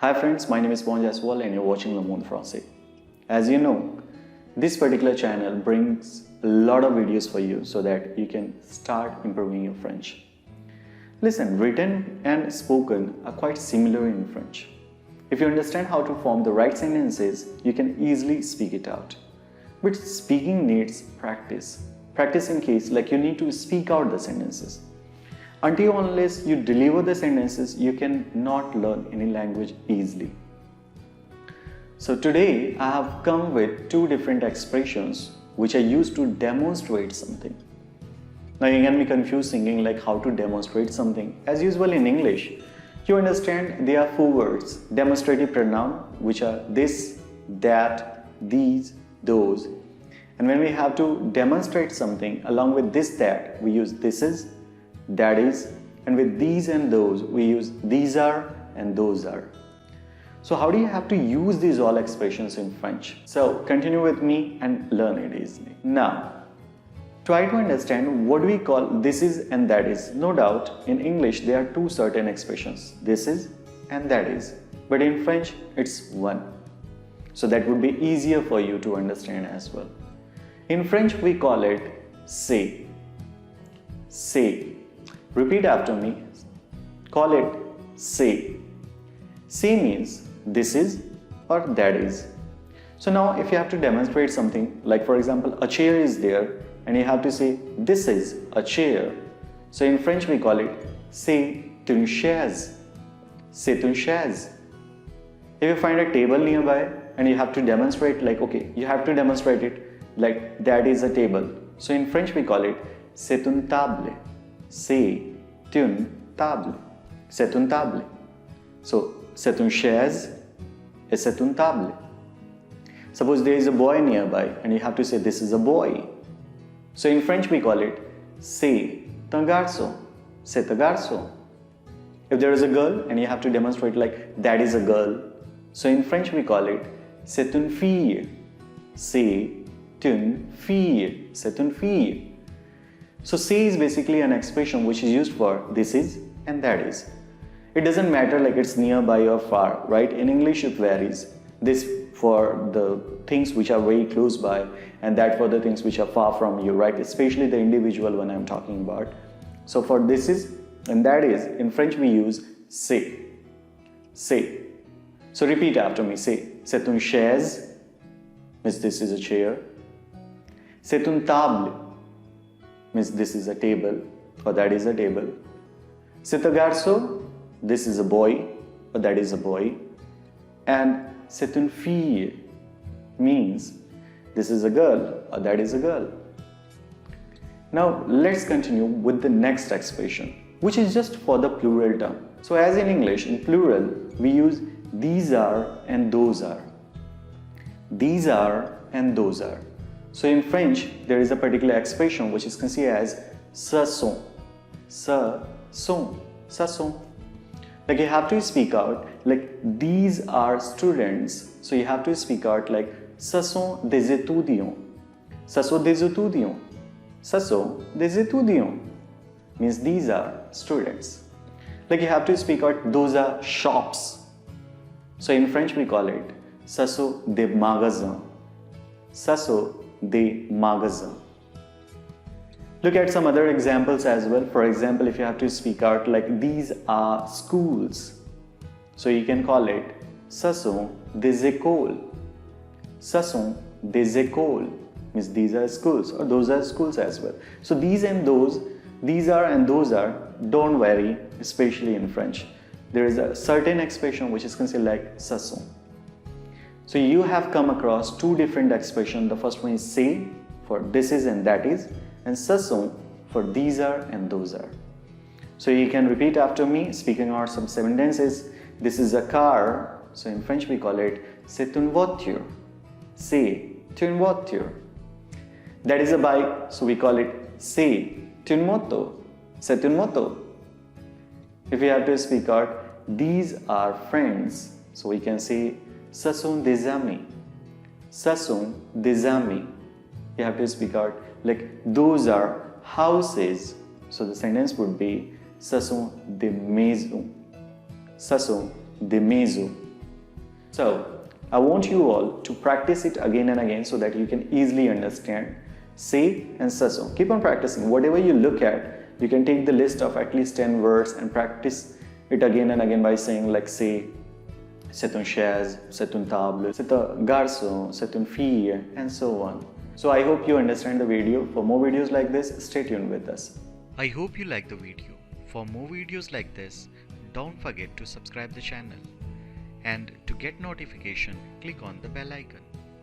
Hi friends, my name is Pawan Jaiswal and you're watching the Monde Francais. As you know, this particular channel brings a lot of videos for you so that you can start improving your French. Listen, written and spoken are quite similar in French. If you understand how to form the right sentences, you can easily speak it out. But speaking needs practice. Practice in case like you need to speak out the sentences. Until unless you deliver the sentences, you cannot learn any language easily. So today I have come with two different expressions which are used to demonstrate something. Now you can be confused thinking like how to demonstrate something. As usual in English, you understand there are four words, demonstrative pronoun, which are this, that, these, those. And when we have to demonstrate something, along with this, that, we use this is, that is, and with these and those, we use these are and those are. So how do you have to use these all expressions in French? So continue with me and learn it easily. Now, try to understand what we call this is and that is. No doubt, in English, there are two certain expressions, this is and that is. But in French, it's one. So that would be easier for you to understand as well. In French, we call it c'est. C'est. Repeat after me. Call it c'est. C'est means this is or that is. So now if you have to demonstrate something, like for example, a chair is there and you have to say this is a chair. So in French we call it c'est une chaise. C'est une chaise. If you find a table nearby and you have to demonstrate like, okay, you have to demonstrate it like that is a table. So in French we call it c'est une table. C'est une table. C'est une table. So c'est une chaise et c'est une table. Suppose there is a boy nearby and you have to say this is a boy. So in French we call it c'est un garçon. C'est un garçon. If there is a girl and you have to demonstrate like that is a girl. So in French we call it c'est une fille. C'est une fille. C'est une fille. So c'est is basically an expression which is used for this is and that is. It doesn't matter like it's nearby or far, right? In English it varies. This for the things which are very close by and that for the things which are far from you, right? Especially the individual one I'm talking about. So for this is and that is, in French we use c'est. C'est. So repeat after me. C'est une chaise, means this is a chair. C'est une table, means this is a table or that is a table. C'est un garçon, this is a boy or that is a boy. And c'est une fille means this is a girl or that is a girl. Now let's continue with the next expression, which is just for the plural term. So as in English, in plural, we use these are and those are. These are and those are. So in French, there is a particular expression which is considered as ce sont. Ce sont. Ce sont. Like you have to speak out like these are students. So you have to speak out like ce sont des étudiants. Ce sont des étudiants. Ce sont des étudiants. Means these are students. Like you have to speak out those are shops. So in French we call it ce sont des magasins. Ce sont des magasins. Look at some other examples as well. For example, if you have to speak out like these are schools. So you can call it ce sont des écoles. Ce sont des écoles. Means these are schools or those are schools as well. So these and those, these are and those are don't vary, especially in French. There is a certain expression which is considered like ce sont. So you have come across two different expressions. The first one is c'est for this is and that is, and ce sont for these are and those are. So you can repeat after me, speaking out some sentences. This is a car. So in French we call it c'est une voiture. C'est une voiture. That is a bike. So we call it c'est une moto. C'est une moto. If you have to speak out, these are friends. So we can say ce sont des amis. Ce sont des amis. You have to speak out like those are houses. So the sentence would be ce sont des maisons. Ce sont des maisons. So, I want you all to practice it again and again so that you can easily understand say and saison. Keep on practicing. Whatever you look at, you can take the list of at least 10 words and practice it again and again by saying like say, c'est une chaise, c'est une table, c'est un garçon, c'est une fille, and so on. So I hope you understand the video. For more videos like this, stay tuned with us. I hope you like the video. For more videos like this, don't forget to subscribe the channel. And to get notification, click on the bell icon.